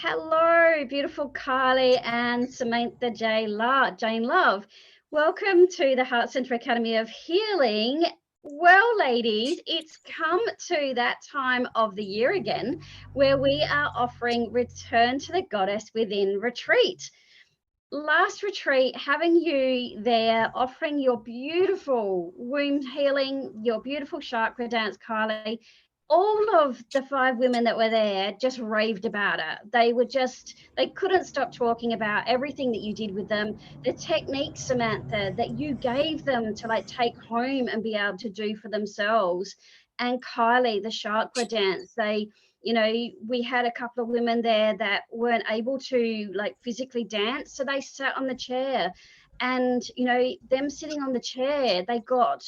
Hello, beautiful Kylie and Samantha Jane Love. Welcome to the Heart Centre Academy of Healing. Well, ladies, it's come to that time of the year again where we are offering Return to the Goddess Within retreat. Last retreat, having you there, offering your beautiful womb healing, your beautiful chakra dance, Kylie. All of the 5 women that were there just raved about it. They couldn't stop talking about everything that you did with them, the techniques, Samantha, that you gave them to take home and be able to do for themselves. And Kylie, the chakra dance, we had a couple of women there that weren't able to physically dance, so they sat on the chair, and them sitting on the chair, they got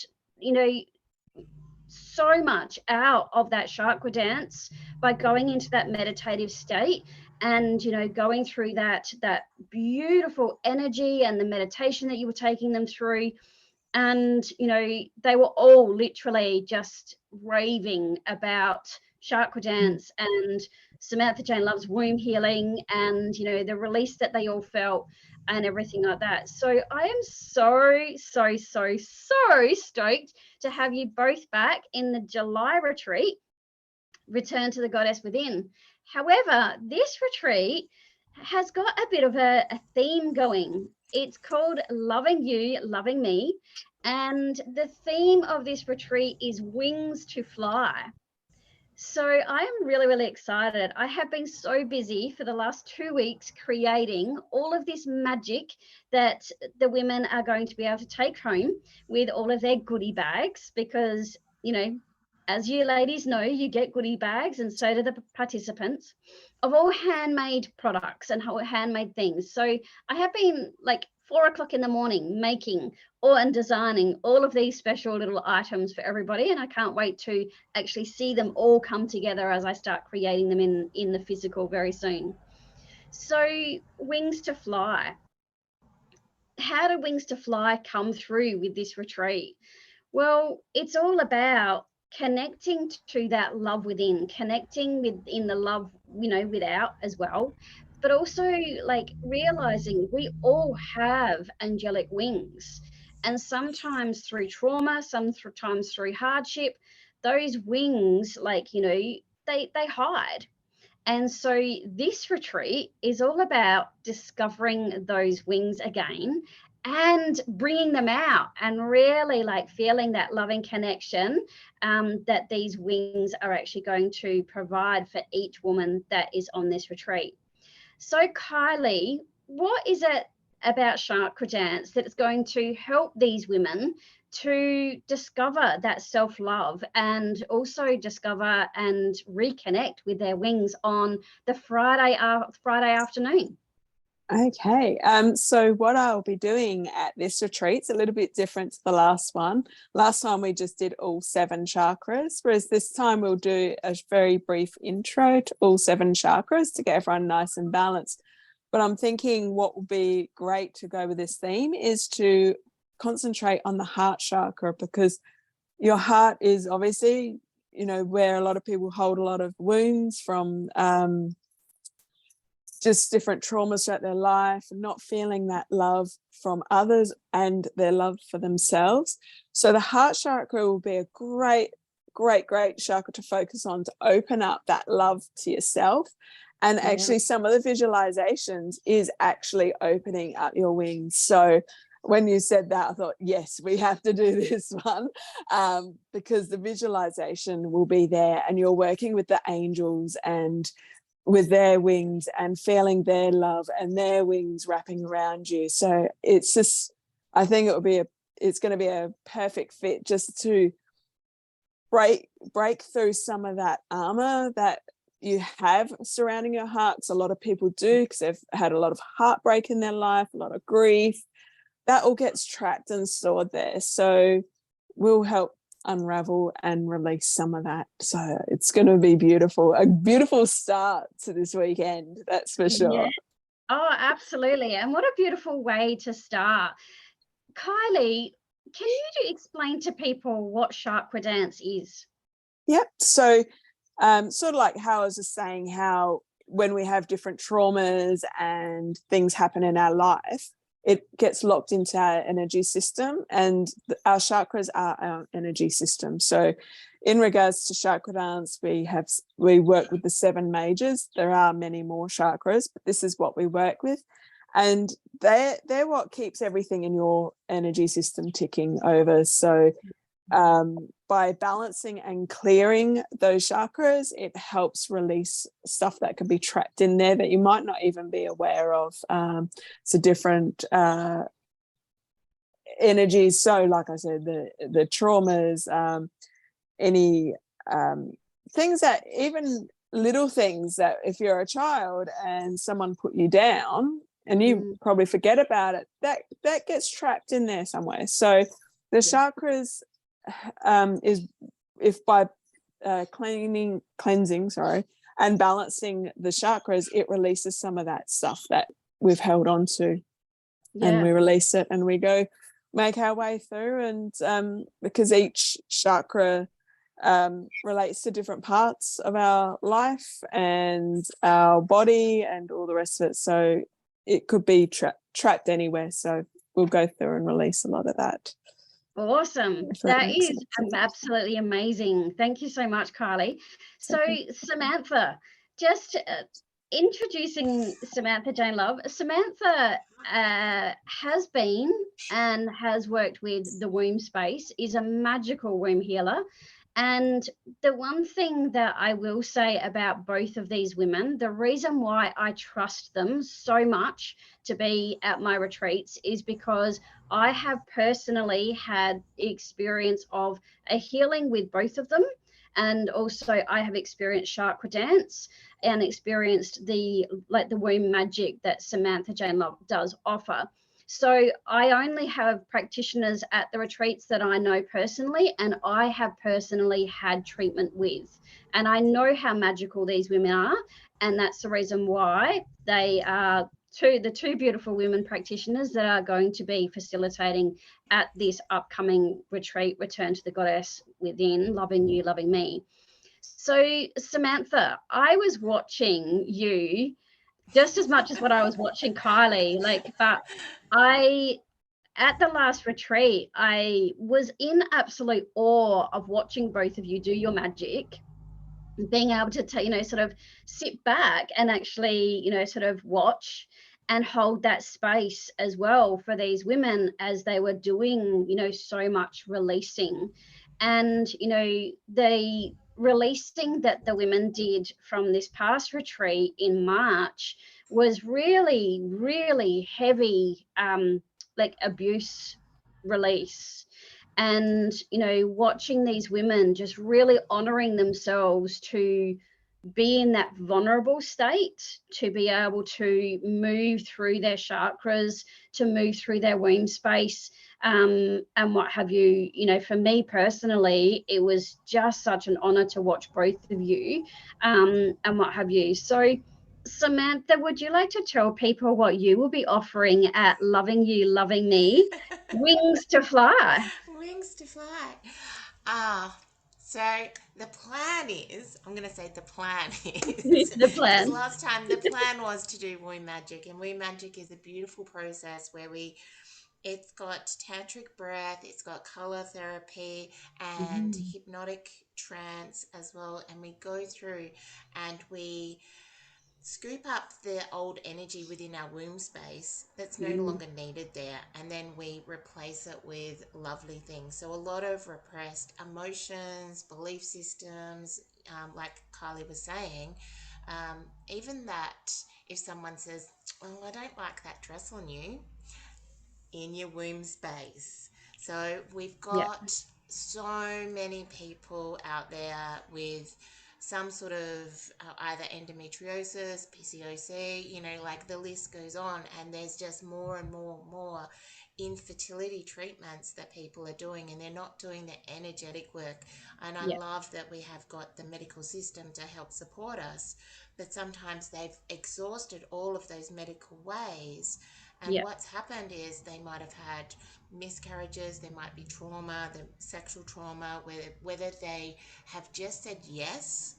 so much out of that chakra dance by going into that meditative state and going through that beautiful energy and the meditation that you were taking them through. And they were all literally just raving about chakra dance and Samantha Jane Love's womb healing and the release that they all felt and everything like that. So I am so stoked to have you both back in the July retreat, Return to the Goddess Within. However, this retreat has got a bit of a theme going. It's called Loving You, Loving Me. And the theme of this retreat is Wings to Fly. So I am really excited. I have been so busy for the last 2 weeks creating all of this magic that the women are going to be able to take home with all of their goodie bags, because, as you ladies know, you get goodie bags, and so do the participants, of all handmade products and handmade things. So I have been 4 o'clock in the morning making and designing all of these special little items for everybody, and I can't wait to actually see them all come together as I start creating them in the physical very soon. So Wings to Fly. How do Wings to Fly come through with this retreat? Well, it's all about connecting to that love within, connecting within the love, without as well, but also realizing we all have angelic wings. And sometimes through trauma, sometimes through hardship, those wings, they hide. And so this retreat is all about discovering those wings again and bringing them out and really feeling that loving connection that these wings are actually going to provide for each woman that is on this retreat. So Kylie, what is it about chakra dance that is going to help these women to discover that self-love and also discover and reconnect with their wings on the Friday afternoon? Okay, so what I'll be doing at this retreat is a little bit different to the last one. Last time we just did all 7 chakras, whereas this time we'll do a very brief intro to all 7 chakras to get everyone nice and balanced. But I'm thinking what would be great to go with this theme is to concentrate on the heart chakra, because your heart is obviously, where a lot of people hold a lot of wounds from just different traumas throughout their life, and not feeling that love from others and their love for themselves. So the heart chakra will be a great chakra to focus on, to open up that love to yourself. And actually some of the visualizations is actually opening up your wings. So when you said that, I thought, yes, we have to do this one, because the visualization will be there and you're working with the angels and with their wings and feeling their love and their wings wrapping around you. So it's just, I think it's going to be a perfect fit just to break through some of that armor that you have surrounding your heart. Because a lot of people do, because they've had a lot of heartbreak in their life, a lot of grief, that all gets trapped and stored there. So we'll help unravel and release some of that. So it's going to be beautiful, a beautiful start to this weekend, that's for sure. Yeah. Oh, absolutely. And what a beautiful way to start. Kylie, can you explain to people what chakra dance is? Yep. So sort of like how I was just saying, how when we have different traumas and things happen in our life, it gets locked into our energy system, and our chakras are our energy system. So in regards to chakra dance, we work with the 7 majors. There are many more chakras, but this is what we work with. And they're what keeps everything in your energy system ticking over. So by balancing and clearing those chakras, it helps release stuff that could be trapped in there that you might not even be aware of. So different energies. So like I said, the traumas, any things that, even little things that if you're a child and someone put you down and you probably forget about it, that gets trapped in there somewhere. So the chakras is, if by cleansing, and balancing the chakras, it releases some of that stuff that we've held on to, and we release it, and we go make our way through. And because each chakra relates to different parts of our life and our body and all the rest of it, so it could be trapped anywhere. So we'll go through and release a lot of that. Awesome. That is absolutely amazing. Thank you so much, Kylie. So Samantha, just introducing Samantha Jane Love. Samantha has been and has worked with the womb space, is a magical womb healer. And the one thing that I will say about both of these women, the reason why I trust them so much to be at my retreats is because I have personally had experience of a healing with both of them. And also I have experienced chakra dance and experienced the womb magic that Samantha Jane Love does offer. So I only have practitioners at the retreats that I know personally, and I have personally had treatment with. And I know how magical these women are, and that's the reason why they are the two beautiful women practitioners that are going to be facilitating at this upcoming retreat, Return to the Goddess Within, Loving You, Loving Me. So Samantha, I was watching you just as much as what I was watching Kylie, but at the last retreat, I was in absolute awe of watching both of you do your magic, being able to, sort of sit back and actually, sort of watch and hold that space as well for these women as they were doing, so much releasing. And, the releasing that the women did from this past retreat in March was really, really heavy, like abuse release. And, watching these women just really honoring themselves to be in that vulnerable state, to be able to move through their chakras, to move through their womb space, and what have you. For me personally, it was just such an honor to watch both of you, and what have you. So Samantha, would you like to tell people what you will be offering at Loving You, Loving Me, Wings to Fly? Wings to fly. So the plan is, I'm going to say the plan is, The because plan. last time the plan was to do womb magic, and womb magic is a beautiful process where it's got tantric breath, it's got color therapy and hypnotic trance as well. And we go through and we scoop up the old energy within our womb space that's no longer needed there, and then we replace it with lovely things. So a lot of repressed emotions, belief systems, like Kylie was saying, even that if someone says, "Oh, I don't like that dress on you," in your womb space. So we've Yeah, got so many people out there with some sort of either endometriosis, PCOS, like the list goes on, and there's just more and more infertility treatments that people are doing, and they're not doing the energetic work. And I yeah, love that we have got the medical system to help support us, but sometimes they've exhausted all of those medical ways, and yeah, what's happened is they might have had miscarriages, there might be trauma, the sexual trauma, whether they have just said yes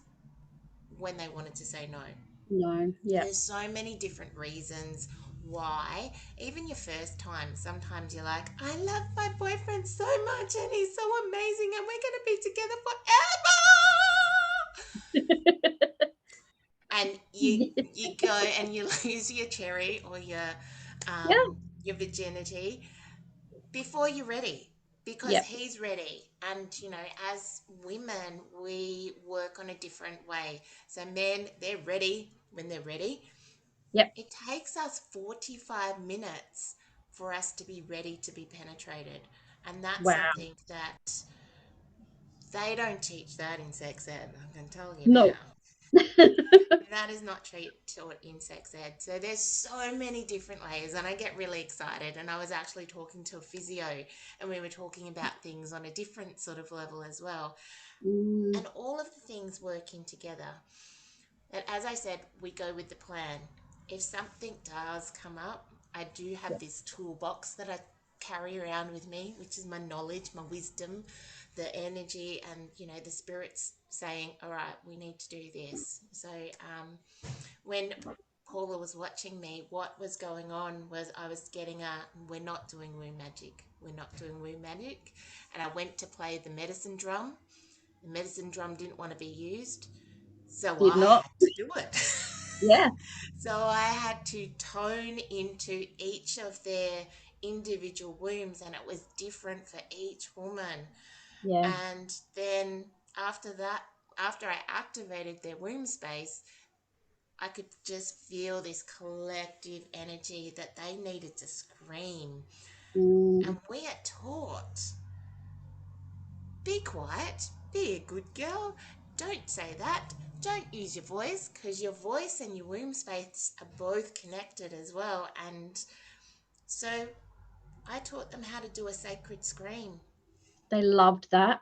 when they wanted to say no. No. Yeah. There's so many different reasons why. Even your first time, sometimes you're like, I love my boyfriend so much and he's so amazing and we're going to be together forever. And you go and you lose your cherry or Yeah. your virginity before you're ready, because Yep. he's ready. And as women, we work on a different way. So men, they're ready when they're ready. Yep. It takes us 45 minutes for us to be ready to be penetrated. And that's Wow. something that they don't teach that in sex ed, I can tell you No. now. That is not taught in sex ed. So there's so many different layers, and I get really excited. And I was actually talking to a physio, and we were talking about things on a different sort of level as well. Mm, And all of the things working together. And as I said, we go with the plan. If something does come up, I do have yeah. this toolbox that I carry around with me, which is my knowledge, my wisdom, the energy, and the spirits saying, "All right, we need to do this." So when Paula was watching me, what was going on was I was getting we're not doing womb magic. We're not doing womb magic. And I went to play the medicine drum. The medicine drum didn't want to be used. So Did I not. had to do it. Yeah. So I had to tone into each of their individual wombs, and it was different for each woman. Yeah. And then after that, after I activated their womb space, I could just feel this collective energy that they needed to scream. And Mm, we are taught, be quiet, be a good girl, don't say that, don't use your voice, because your voice and your womb space are both connected as well. And so I taught them how to do a sacred scream. they loved that.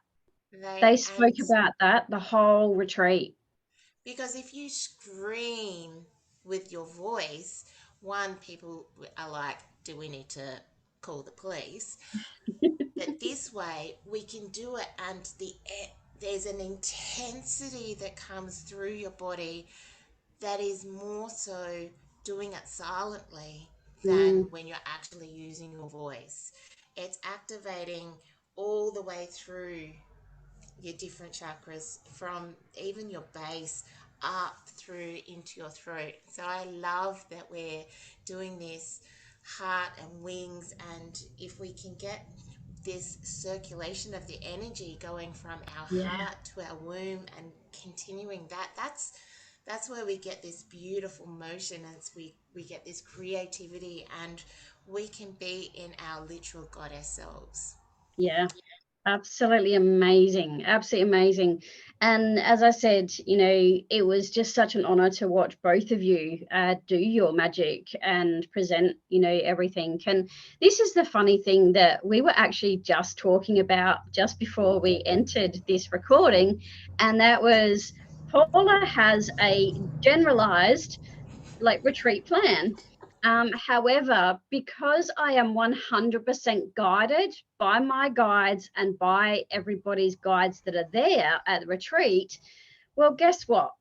They They and spoke about that the whole retreat. Because if you scream with your voice, one, people are like, do we need to call the police? But this way we can do it, and there's an intensity that comes through your body that is more so doing it silently than Mm, when you're actually using your voice. It's activating all the way through your different chakras, from even your base up through into your throat. So I love that we're doing this heart and wings, and if we can get this circulation of the energy going from our yeah. heart to our womb and continuing that's where we get this beautiful motion, as we get this creativity, and we can be in our literal goddess selves. Yeah. Absolutely amazing. Absolutely amazing. And as I said, it was just such an honor to watch both of you do your magic and present, everything. And this is the funny thing that we were actually just talking about just before we entered this recording. And that was Paula has a generalized retreat plan. However, because I am 100% guided by my guides and by everybody's guides that are there at the retreat, well, guess what?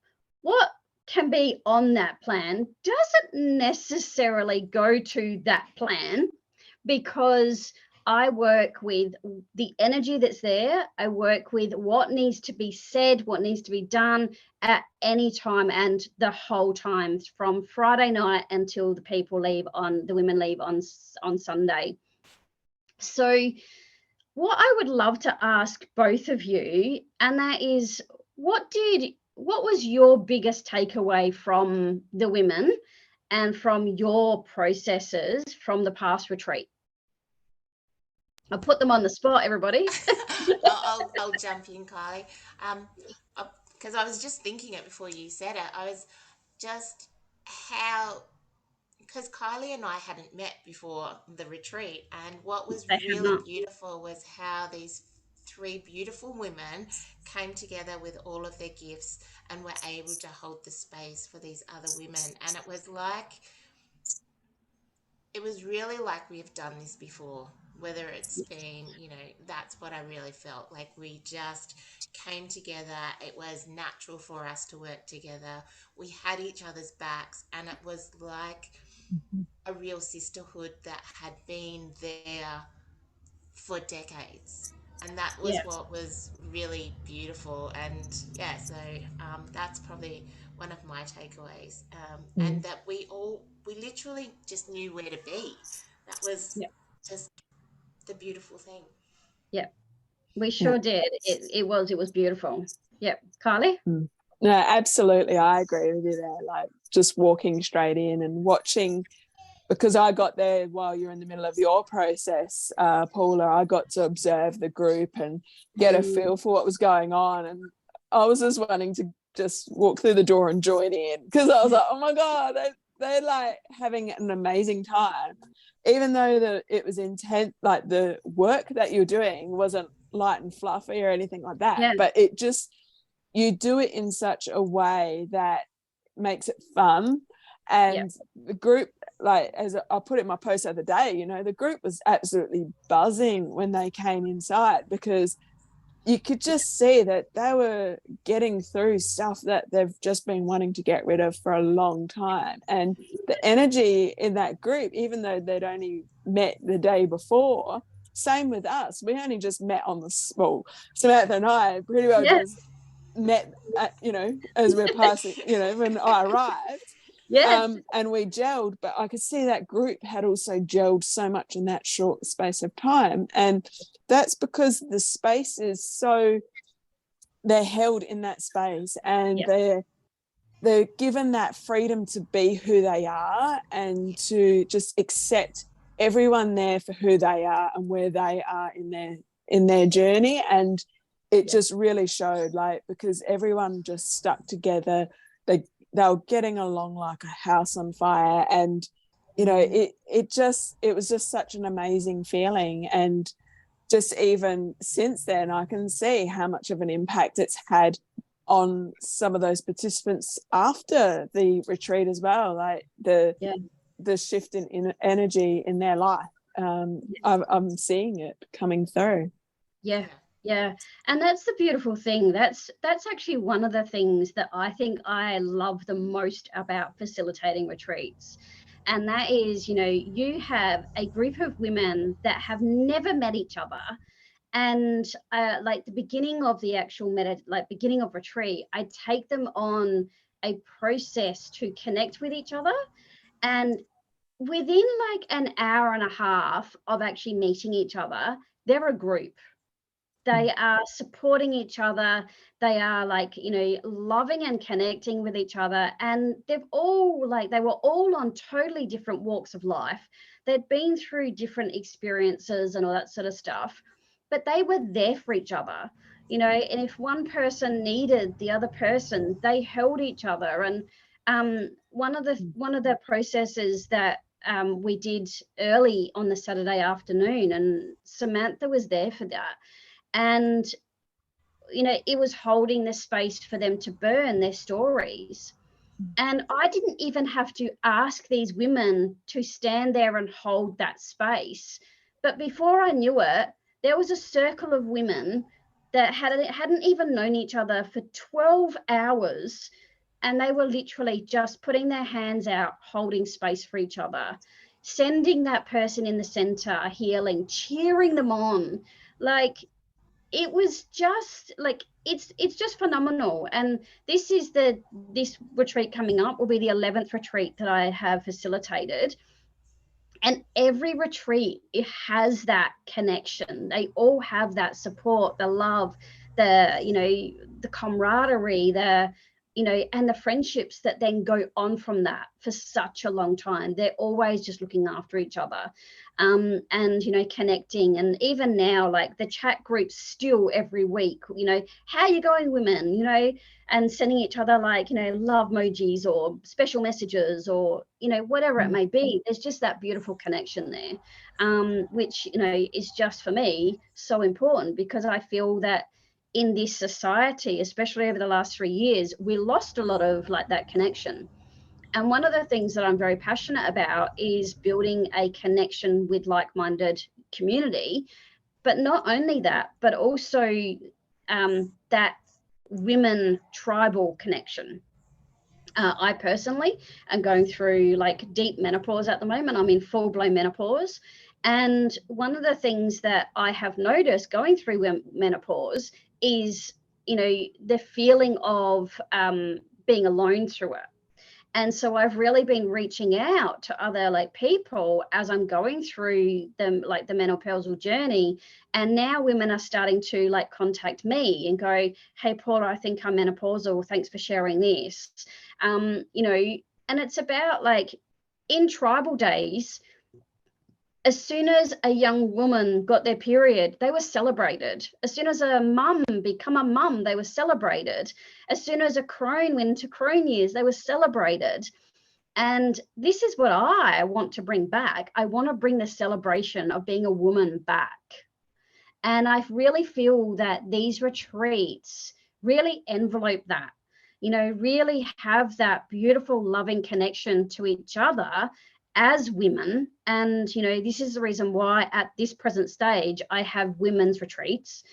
What can be on that plan doesn't necessarily go to that plan, because I work with the energy that's there. I work with what needs to be said, what needs to be done at any time and the whole time, from Friday night until the women leave on Sunday. So what I would love to ask both of you, and that is, what was your biggest takeaway from the women and from your processes from the past retreat? I'll put them on the spot, everybody. I'll jump in, Kylie. Um, because I was just thinking it before you said it. I was just how because Kylie and I hadn't met before the retreat, and what was They have really not. beautiful was how these three beautiful women came together with all of their gifts and were able to hold the space for these other women. And it was really like we've done this before. whether it's been, that's what I really felt like. We just came together. It was natural for us to work together. We had each other's backs, and it was like a real sisterhood that had been there for decades. And that was Yeah. what was really beautiful. And yeah, so that's probably one of my takeaways. And that we literally just knew where to be. That was Yeah. just the beautiful thing. Yeah. We Yeah. sure did. It was beautiful. Yep. Kylie? Mm. No, absolutely. I agree with you there. Like just walking straight in and watching, because I got there while you're in the middle of your process, Paula. I got to observe the group and get a feel for what was going on. And I was just wanting to just walk through the door and join in, because I was like, oh my God, they're like having an amazing time. Even though it was intense, like the work that you're doing wasn't light and fluffy or anything like that. Yeah. But it just, you do it in such a way that makes it fun. And the group, like as I put it in my post the other day, the group was absolutely buzzing when they came inside, because you could just see that they were getting through stuff that they've just been wanting to get rid of for a long time. And the energy in that group, even though they'd only met the day before, same with us. We only just met on Samantha and I pretty well Yeah. just met at, as we're passing, when I arrived. Yeah. And we gelled, but I could see that group had also gelled so much in that short space of time. And that's because the space is they're held in that space, and they're given that freedom to be who they are and to just accept everyone there for who they are and where they are in their journey. And it just really showed, like, because everyone just stuck together. They were getting along like a house on fire. And it was just such an amazing feeling. And just even since then, I can see how much of an impact it's had on some of those participants after the retreat as well, like the shift in energy in their life. I'm seeing it coming through. Yeah. And that's the beautiful thing. That's actually one of the things that I think I love the most about facilitating retreats. And that is, you have a group of women that have never met each other. And like the beginning of the actual beginning of retreat, I take them on a process to connect with each other. And within like an hour and a half of actually meeting each other, they're a group. They are supporting each other. They are loving and connecting with each other. And they were all on totally different walks of life. They'd been through different experiences and all that sort of stuff, but they were there for each other, and if one person needed the other person, they held each other. And one of the processes that we did early on the Saturday afternoon, and Samantha was there for that. And, it was holding the space for them to burn their stories. And I didn't even have to ask these women to stand there and hold that space. But before I knew it, there was a circle of women that hadn't even known each other for 12 hours. And they were literally just putting their hands out, holding space for each other, sending that person in the center healing, cheering them on. Like, it was just like, it's just phenomenal. And this retreat coming up will be the 11th retreat that I have facilitated. And every retreat, it has that connection. They all have that support, the love, the camaraderie, and the friendships that then go on from that for such a long time. They're always just looking after each other, and connecting. And even now, like the chat groups still every week, how you going, women, and sending each other love emojis or special messages or whatever it may be. There's just that beautiful connection there, which is just, for me, so important, because I feel that in this society, especially over the last 3 years, we lost a lot of that connection. And one of the things that I'm very passionate about is building a connection with like-minded community. But not only that, but also that women tribal connection. I personally am going through like deep menopause at the moment. I'm in full-blown menopause. And one of the things that I have noticed going through menopause is, the feeling of being alone through it. And so I've really been reaching out to other like people as I'm going through the menopausal journey. And now women are starting to like contact me and go, hey, Paula, I think I'm menopausal. Thanks for sharing this. And it's about like in tribal days, as soon as a young woman got their period, they were celebrated. As soon as a mum become a mum, they were celebrated. As soon as a crone went into crone years, they were celebrated. And this is what I want to bring back. I want to bring the celebration of being a woman back. And I really feel that these retreats really envelope that, really have that beautiful, loving connection to each other as women. And this is the reason why at this present stage I have women's retreats.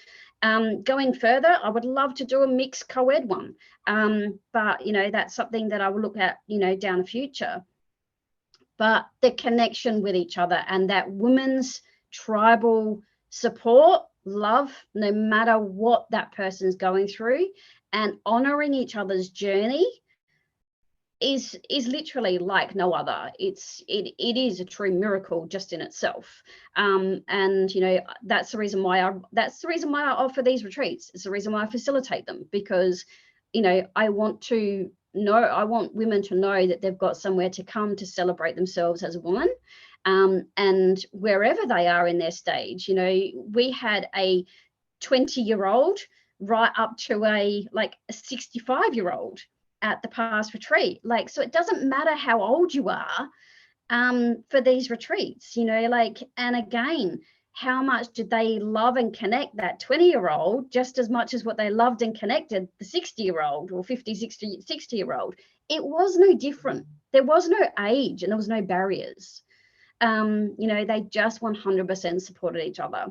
Going further, I would love to do a mixed co-ed one, but that's something that I will look at down the future. But the connection with each other and that women's tribal support, love, no matter what that person's going through, and honoring each other's journey is literally like no other. It is a true miracle just in itself. And that's the reason why I offer these retreats. It's the reason why I facilitate them, because I want women to know that they've got somewhere to come to celebrate themselves as a woman. And wherever they are in their stage, we had a 20-year-old right up to a 65-year-old at the past retreat. So it doesn't matter how old you are for these retreats, and again, how much did they love and connect that 20-year-old just as much as what they loved and connected the 60-year-old or 50, 60-year-old? It was no different. There was no age and there was no barriers. They just 100% supported each other.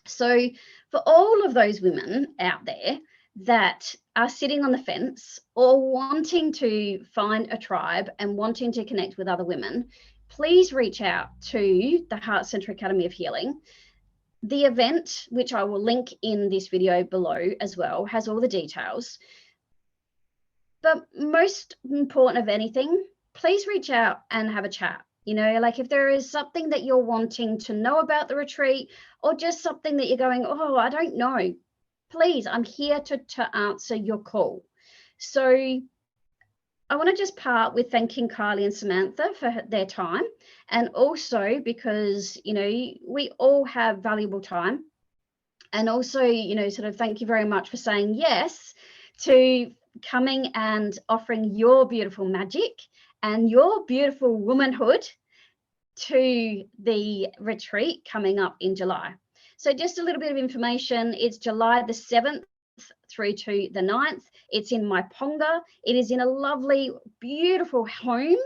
So for all of those women out there that are sitting on the fence or wanting to find a tribe and wanting to connect with other women, please reach out to the Heart Centre Academy of Healing. The event, which I will link in this video below as well, has all the details. But most important of anything, please reach out and have a chat. If there is something that you're wanting to know about the retreat, or just something that you're going, oh, I don't know, please, I'm here to answer your call. So I want to just part with thanking Kylie and Samantha for their time, and also because, we all have valuable time, and also, sort of thank you very much for saying yes to coming and offering your beautiful magic and your beautiful womanhood to the retreat coming up in July. So just a little bit of information. It's July the 7th through to the 9th. It's in Myponga. It is in a lovely, beautiful home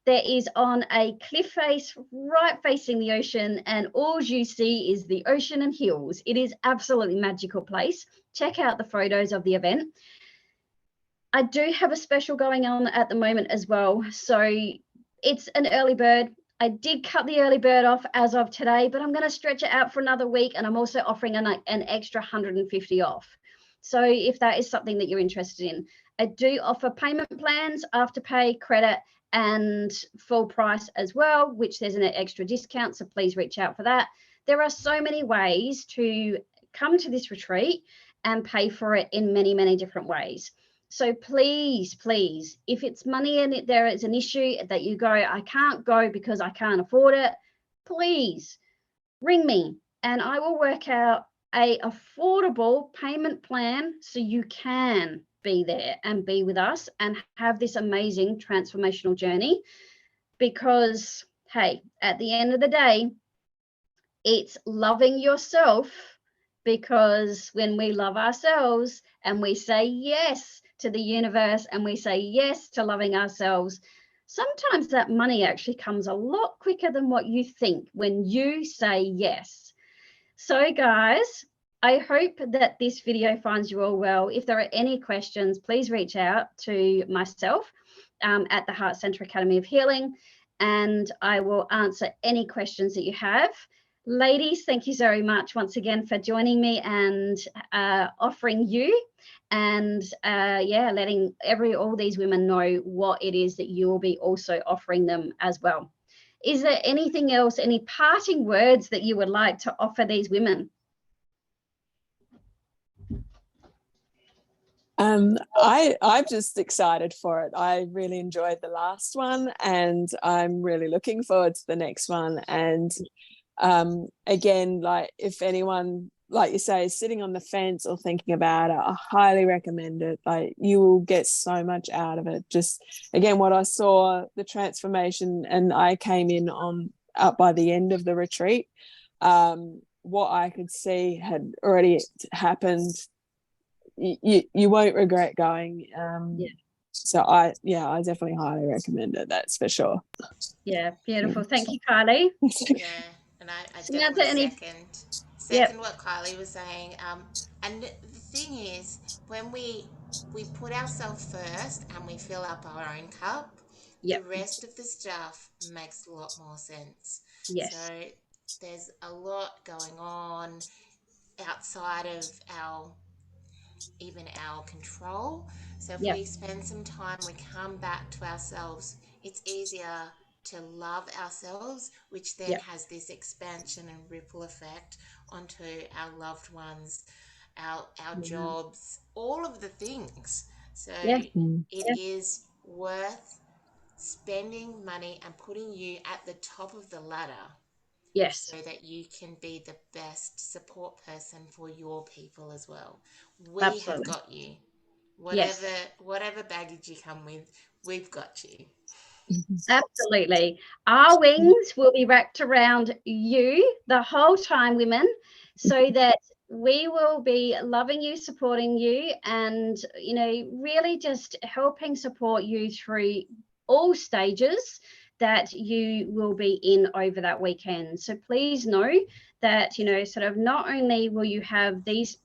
that is on a cliff face, right facing the ocean, and all you see is the ocean and hills. It is absolutely magical place. Check out the photos of the event. I do have a special going on at the moment as well. So it's an early bird. I did cut the early bird off as of today, but I'm going to stretch it out for another week, and I'm also offering an extra 150 off. So if that is something that you're interested in, I do offer payment plans, Afterpay, credit, and full price as well, which there's an extra discount. So please reach out for that. There are so many ways to come to this retreat and pay for it in many, many different ways. So please, please, if it's money and there is an issue that you go, I can't go because I can't afford it, please ring me and I will work out a affordable payment plan so you can be there and be with us and have this amazing transformational journey. Because, hey, at the end of the day, it's loving yourself, because when we love ourselves and we say yes to the universe and we say yes to loving ourselves, sometimes that money actually comes a lot quicker than what you think when you say yes. So guys, I hope that this video finds you all well. If there are any questions, please reach out to myself at the Heart Centre Academy of Healing, and I will answer any questions that you have. Ladies, thank you very much once again for joining me and offering you and letting all these women know what it is that you will be also offering them as well. Is there anything else, any parting words that you would like to offer these women? I'm just excited for it. I really enjoyed the last one, and I'm really looking forward to the next one. And again, like, if anyone, like you say, is sitting on the fence or thinking about it, I highly recommend it. Like, you will get so much out of it. Just again, what I saw, the transformation, and I came in up by the end of the retreat. What I could see had already happened. You won't regret going. So I definitely highly recommend it. That's for sure. Yeah, beautiful. Thank you, Kylie. Yeah, and I definitely second what Kylie was saying. And the thing is, when we put ourselves first and we fill up our own cup, the rest of the stuff makes a lot more sense. Yes. So there's a lot going on outside of our control. So if we spend some time, we come back to ourselves, it's easier to love ourselves, which then has this expansion and ripple effect onto our loved ones, our jobs, all of the things. So it is worth spending money and putting you at the top of the ladder. Yes. So that you can be the best support person for your people as well. We have got you. Whatever baggage you come with, we've got you. Absolutely. Our wings will be wrapped around you the whole time, women, so that we will be loving you, supporting you, and, you know, really just helping support you through all stages that you will be in over that weekend. So please know that, you know, sort of not only will you have these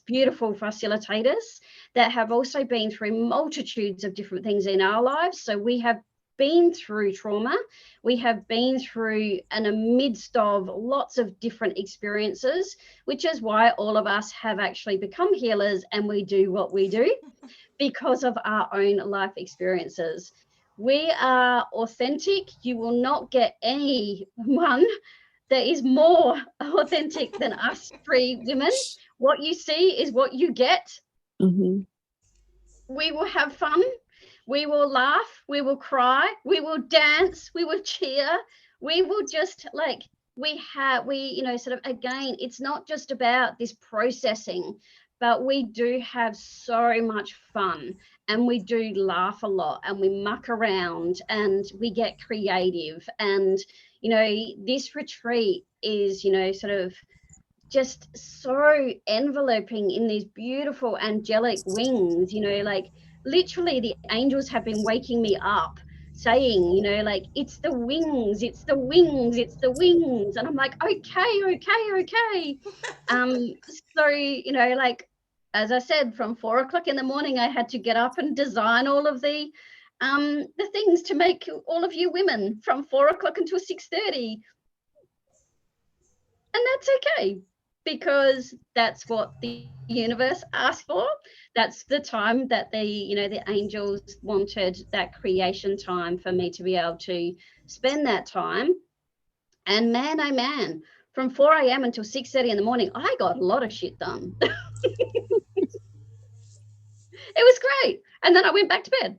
beautiful facilitators that have also been through multitudes of different things in our lives. So we have been through trauma, we have been through and amidst of lots of different experiences, which is why all of us have actually become healers, and we do what we do because of our own life experiences. We are authentic. You will not get anyone that is more authentic than us three women. What you see is what you get. We will have fun. We will laugh. We will cry. We will dance. We will cheer. We will just again, it's not just about this processing, but we do have so much fun, and we do laugh a lot, and we muck around, and we get creative. And, you know, this retreat is, you know, sort of just so enveloping in these beautiful angelic wings, you know, like literally the angels have been waking me up saying, you know, like, it's the wings, it's the wings, it's the wings. And I'm like, okay. So, you know, like, as I said, from 4 o'clock in the morning, I had to get up and design all of the things to make all of you women from 4 o'clock until 6:30. And that's okay, because that's what the universe asked for. That's the time that the angels wanted, that creation time, for me to be able to spend that time. And man, oh man, from 4 a.m. until 6:30 in the morning, I got a lot of shit done. It was great. And then I went back to bed.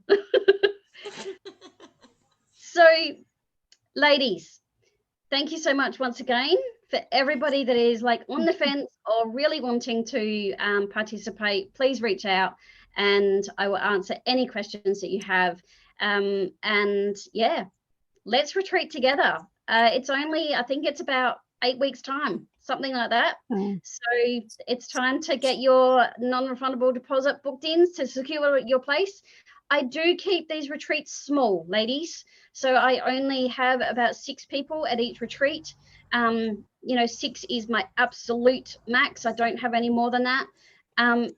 So, ladies, thank you so much once again. For everybody that is like on the fence or really wanting to participate, please reach out and I will answer any questions that you have. And yeah, let's retreat together. It's only, I think it's about 8 weeks time, something like that. So it's time to get your non-refundable deposit booked in to secure your place. I do keep these retreats small, ladies. So I only have about 6 people at each retreat. You know, 6 is my absolute max. I don't have any more than that.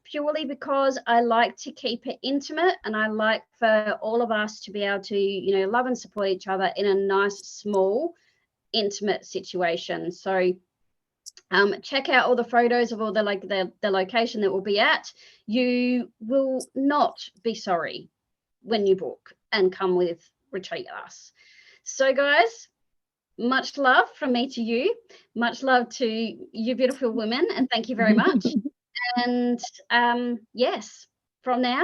Purely because I like to keep it intimate, and I like for all of us to be able to, you know, love and support each other in a nice, small, intimate situation. So check out all the photos of all the location that we'll be at. You will not be sorry when you book and come with retreat with us. So guys, much love from me to you. Much love to you beautiful women, and thank you very much. And yes, from now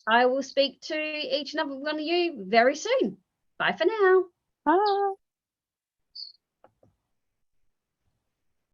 I will speak to each and every one of you very soon. Bye for now. Bye.